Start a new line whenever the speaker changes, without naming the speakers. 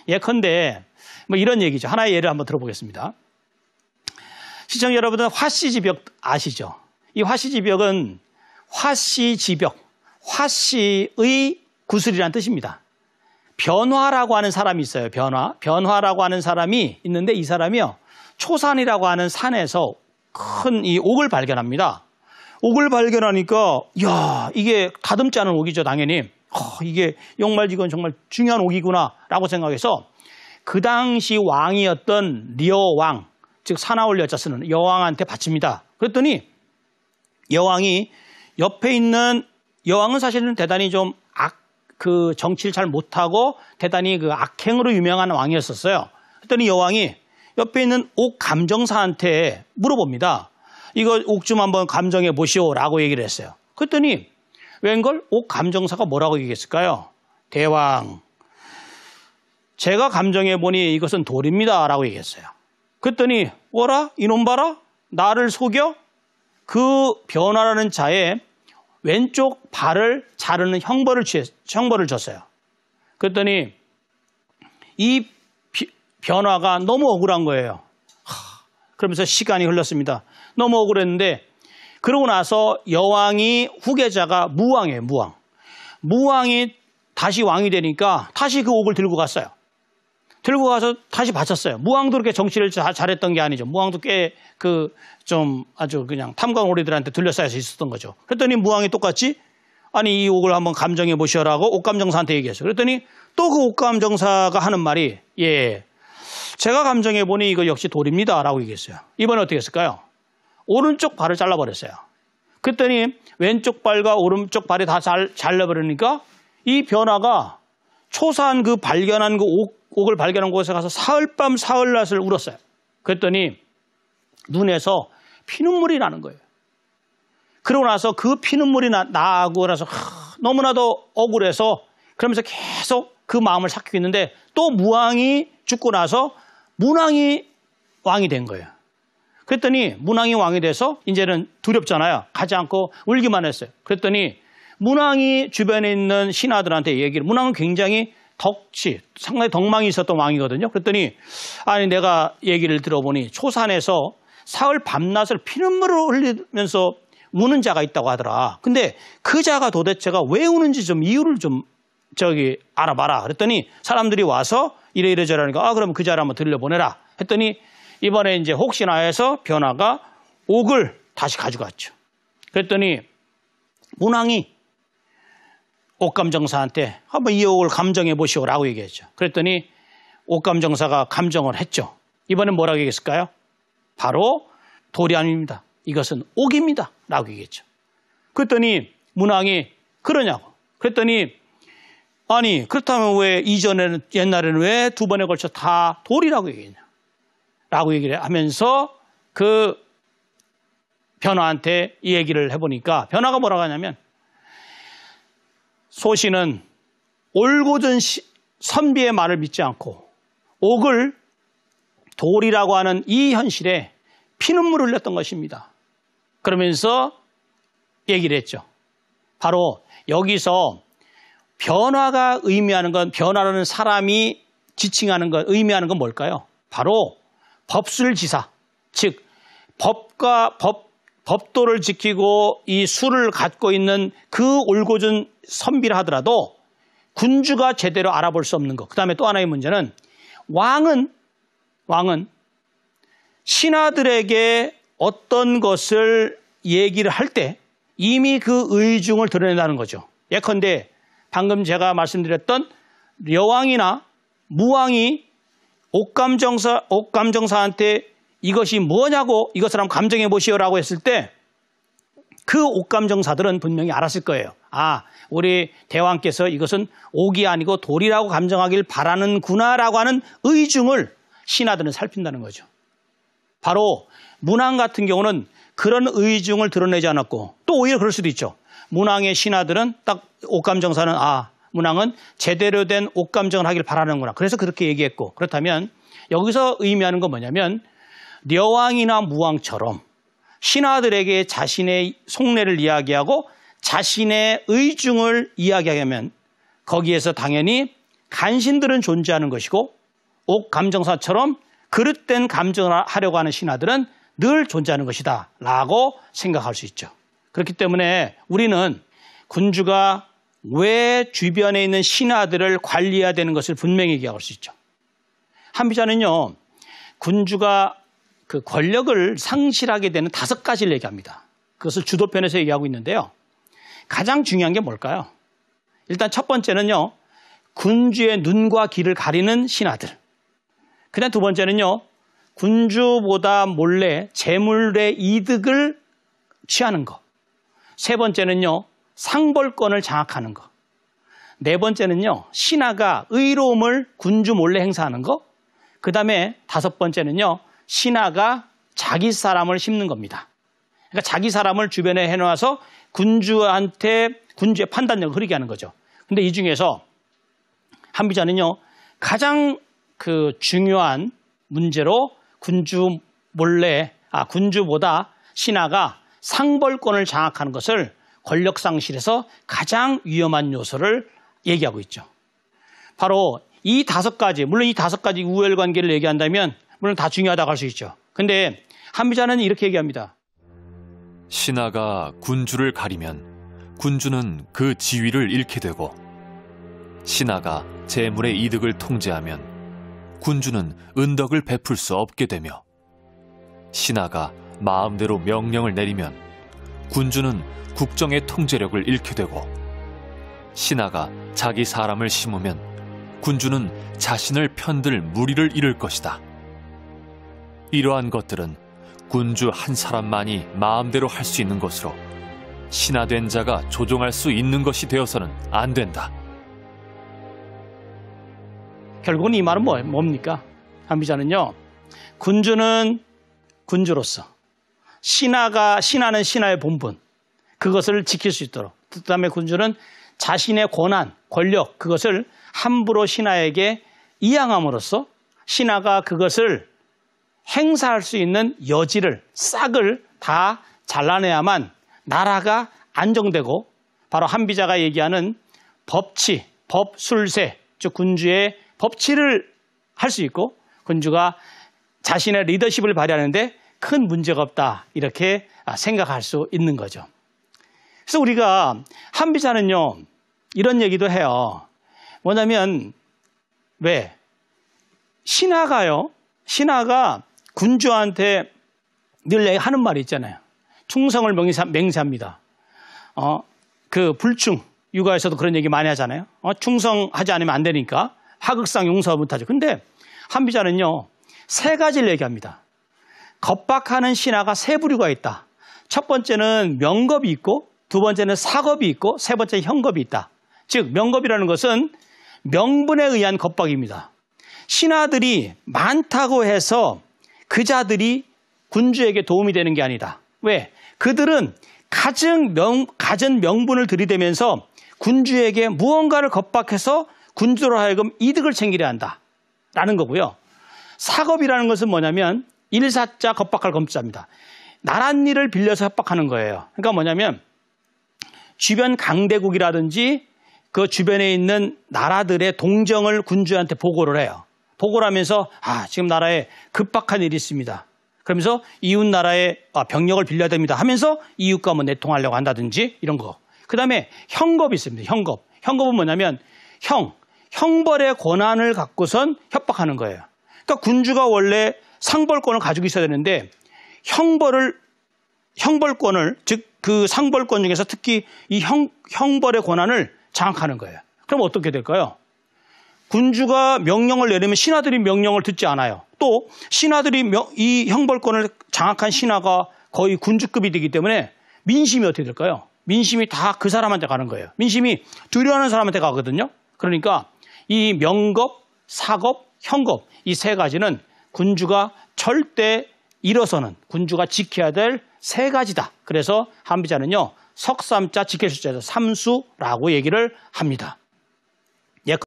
예컨대 뭐 이런 얘기죠. 하나의 예를 한번 들어보겠습니다. 시청자 여러분은 화씨지벽 아시죠? 이 화씨지벽은 화씨지벽, 화씨의 구슬이라는 뜻입니다. 변화라고 하는 사람이 있어요. 변화라고 하는 사람이 있는데 이 사람이요. 초산이라고 하는 산에서 큰 이 옥을 발견합니다. 옥을 발견하니까 야 이게 다듬지 않은 옥이죠. 당연히. 이게 이건 정말 중요한 옥이구나 라고 생각해서 그 당시 왕이었던 리어왕, 즉 사나울 여자 쓰는 여왕한테 바칩니다. 그랬더니 여왕이 옆에 있는 여왕은 사실은 대단히 좀 그 정치를 잘 못하고 대단히 그 악행으로 유명한 왕이었었어요. 그랬더니 여왕이 옆에 있는 옥 감정사한테 물어봅니다. 이거 옥 좀 한번 감정해 보시오라고 얘기를 했어요. 그랬더니 웬걸 옥 감정사가 뭐라고 얘기했을까요? 대왕, 제가 감정해 보니 이것은 돌입니다라고 얘기했어요. 그랬더니 뭐라? 이놈 봐라? 나를 속여? 그 변화라는 자의 왼쪽 발을 자르는 형벌을 줬어요. 그랬더니 이 변화가 너무 억울한 거예요. 그러면서 시간이 흘렀습니다. 너무 억울했는데 그러고 나서 여왕이 후계자가 무왕이에요. 무왕이 다시 왕이 되니까 다시 그 옥을 들고 갔어요. 들고 가서 다시 바쳤어요. 무왕도 그렇게 정치를 잘했던 게 아니죠. 무왕도 꽤 좀 아주 그냥 탐관오리들한테 둘러싸여서 있었던 거죠. 그랬더니 무왕이 똑같이 아니 이 옥을 한번 감정해 보시라고 옥감정사한테 얘기했어요. 그랬더니 또 그 옥감정사가 하는 말이 예, 제가 감정해 보니 이거 역시 돌입니다라고 얘기했어요. 이번에 어떻게 했을까요? 오른쪽 발을 잘라버렸어요. 그랬더니 왼쪽 발과 오른쪽 발이 다 잘라버리니까 이 변화가 초산 그 발견한 그 옥을 발견한 곳에 가서 사흘밤 사흘낮을 울었어요. 그랬더니 눈에서 피눈물이 나는 거예요. 그러고 나서 그 피눈물이 나고 나서 너무나도 억울해서 그러면서 계속 그 마음을 삭히고 있는데 또 무왕이 죽고 나서 문왕이 왕이 된 거예요. 그랬더니 문왕이 왕이 돼서 이제는 두렵잖아요. 가지 않고 울기만 했어요. 그랬더니 문왕이 주변에 있는 신하들한테 얘기를, 문왕은 굉장히 상당히 덕망이 있었던 왕이거든요. 그랬더니 아니 내가 얘기를 들어보니 초산에서 사흘 밤낮을 피눈물을 흘리면서 우는 자가 있다고 하더라. 근데 그 자가 도대체가 왜 우는지 좀 이유를 좀 알아봐라. 그랬더니 사람들이 와서 이래저래하니까 그러면 그 자를 한번 들려보내라. 했더니 이번에 이제 혹시나 해서 변화가 옥을 다시 가져갔죠. 그랬더니 문왕이 옥감정사한테 한번 이 옥을 감정해 보시오라고 얘기했죠. 그랬더니 옥감정사가 감정을 했죠. 이번엔 뭐라고 얘기했을까요? 바로 돌이 아닙니다. 이것은 옥입니다. 라고 얘기했죠. 그랬더니 문왕이 그러냐고. 그랬더니 아니 그렇다면 왜 옛날에는 왜 두 번에 걸쳐 다 돌이라고 얘기했냐. 라고 얘기를 하면서 그 변화한테 이 얘기를 해보니까 변화가 뭐라고 하냐면 소신은 올곧은 선비의 말을 믿지 않고 옥을 돌이라고 하는 이 현실에 피눈물을 흘렸던 것입니다. 그러면서 얘기를 했죠. 바로 여기서 변화가 의미하는 건, 변화라는 사람이 지칭하는 건, 의미하는 건 뭘까요? 바로 법술지사, 즉 법도를 지키고 이 수를 갖고 있는 그 올곧은 선비라 하더라도 군주가 제대로 알아볼 수 없는 것. 그 다음에 또 하나의 문제는 왕은 신하들에게 어떤 것을 얘기를 할 때 이미 그 의중을 드러낸다는 거죠. 예컨대 방금 제가 말씀드렸던 여왕이나 무왕이 옥감정사한테 이것이 뭐냐고 이것을 한번 감정해 보시오라고 했을 때 그 옥감정사들은 분명히 알았을 거예요. 우리 대왕께서 이것은 옥이 아니고 돌이라고 감정하길 바라는구나라고 하는 의중을 신하들은 살핀다는 거죠. 바로 문왕 같은 경우는 그런 의중을 드러내지 않았고 또 오히려 그럴 수도 있죠. 문왕의 신하들은 딱 옥감정사는 문왕은 제대로 된 옥감정을 하길 바라는구나. 그래서 그렇게 얘기했고, 그렇다면 여기서 의미하는 건 뭐냐면 려왕이나 무왕처럼 신하들에게 자신의 속내를 이야기하고 자신의 의중을 이야기하면 거기에서 당연히 간신들은 존재하는 것이고 옥감정사처럼 그릇된 감정을 하려고 하는 신하들은 늘 존재하는 것이다 라고 생각할 수 있죠. 그렇기 때문에 우리는 군주가 왜 주변에 있는 신하들을 관리해야 되는 것을 분명히 얘기할 수 있죠. 한비자는요, 군주가 그 권력을 상실하게 되는 5가지를 얘기합니다. 그것을 주도편에서 얘기하고 있는데요. 가장 중요한 게 뭘까요? 일단 첫 번째는요, 군주의 눈과 귀를 가리는 신하들. 그다음 두 번째는요, 군주보다 몰래 재물의 이득을 취하는 것. 세 번째는요, 상벌권을 장악하는 것. 네 번째는요, 신하가 의로움을 군주 몰래 행사하는 것. 그 다음에 5번째는요, 신하가 자기 사람을 심는 겁니다. 그러니까 자기 사람을 주변에 해놓아서 군주의 판단력을 흐리게 하는 거죠. 근데 이 중에서 한비자는요, 가장 중요한 문제로 군주보다 신하가 상벌권을 장악하는 것을 권력 상실에서 가장 위험한 요소를 얘기하고 있죠. 바로 이 5가지, 물론 이 5가지 우열관계를 얘기한다면 물론 다 중요하다고 할 수 있죠. 근데 한비자는 이렇게 얘기합니다.
신하가 군주를 가리면 군주는 그 지위를 잃게 되고, 신하가 재물의 이득을 통제하면 군주는 은덕을 베풀 수 없게 되며, 신하가 마음대로 명령을 내리면 군주는 국정의 통제력을 잃게 되고, 신하가 자기 사람을 심으면 군주는 자신을 편들 무리를 잃을 것이다. 이러한 것들은 군주 한 사람만이 마음대로 할 수 있는 것으로 신하된 자가 조종할 수 있는 것이 되어서는 안 된다.
결국은 이 말은 뭡니까? 한비자는요, 군주는 군주로서, 신하는 신하의 본분, 그것을 지킬 수 있도록, 그 다음에 군주는 자신의 권한, 권력, 그것을 함부로 신하에게 이양함으로써 신하가 그것을 행사할 수 있는 여지를, 싹을 다 잘라내야만 나라가 안정되고, 바로 한비자가 얘기하는 법치, 법술세, 즉 군주의 법치를 할 수 있고 군주가 자신의 리더십을 발휘하는데 큰 문제가 없다, 이렇게 생각할 수 있는 거죠. 그래서 우리가 한비자는요, 이런 얘기도 해요. 뭐냐면 왜? 신하가 군주한테 늘 하는 말이 있잖아요. 충성을 맹세합니다. 불충, 육아에서도 그런 얘기 많이 하잖아요. 충성하지 않으면 안 되니까 하극상 용서 못하죠. 근데 한비자는요, 3가지를 얘기합니다. 겁박하는 신하가 3부류가 있다. 첫 번째는 명겁이 있고, 두 번째는 사겁이 있고, 세 번째 현겁이 있다. 즉 명겁이라는 것은 명분에 의한 겁박입니다. 신하들이 많다고 해서 그 자들이 군주에게 도움이 되는 게 아니다. 왜? 그들은 갖은 명분을 들이대면서 군주에게 무언가를 겁박해서 군주로 하여금 이득을 챙기려 한다라는 거고요. 사겁이라는 것은 뭐냐면 일사자 겁박할 검자입니다. 나랏일을 빌려서 협박하는 거예요. 그러니까 뭐냐면 주변 강대국이라든지 그 주변에 있는 나라들의 동정을 군주한테 보고를 해요. 보고를 하면서 지금 나라에 급박한 일이 있습니다. 그러면서 이웃 나라에 병력을 빌려야 됩니다 하면서 이웃과 내통하려고 한다든지 이런 거. 그 다음에 형겁이 있습니다. 형겁은 뭐냐면 형벌의 권한을 갖고선 협박하는 거예요. 그러니까 군주가 원래 상벌권을 가지고 있어야 되는데 형벌권을, 즉 그 상벌권 중에서 특히 이 형벌의 권한을 장악하는 거예요. 그럼 어떻게 될까요? 군주가 명령을 내리면 신하들이 명령을 듣지 않아요. 또 신하들이 이 형벌권을 장악한 신하가 거의 군주급이 되기 때문에 민심이 어떻게 될까요? 민심이 다 그 사람한테 가는 거예요. 민심이 두려워하는 사람한테 가거든요. 그러니까 이 명겁, 사겁, 형겁, 이 3가지는 군주가 절대 일어서는, 군주가 지켜야 될 3가지다. 그래서 한비자는요, 석삼자 지킬 숫자에서 삼수라고 얘기를 합니다.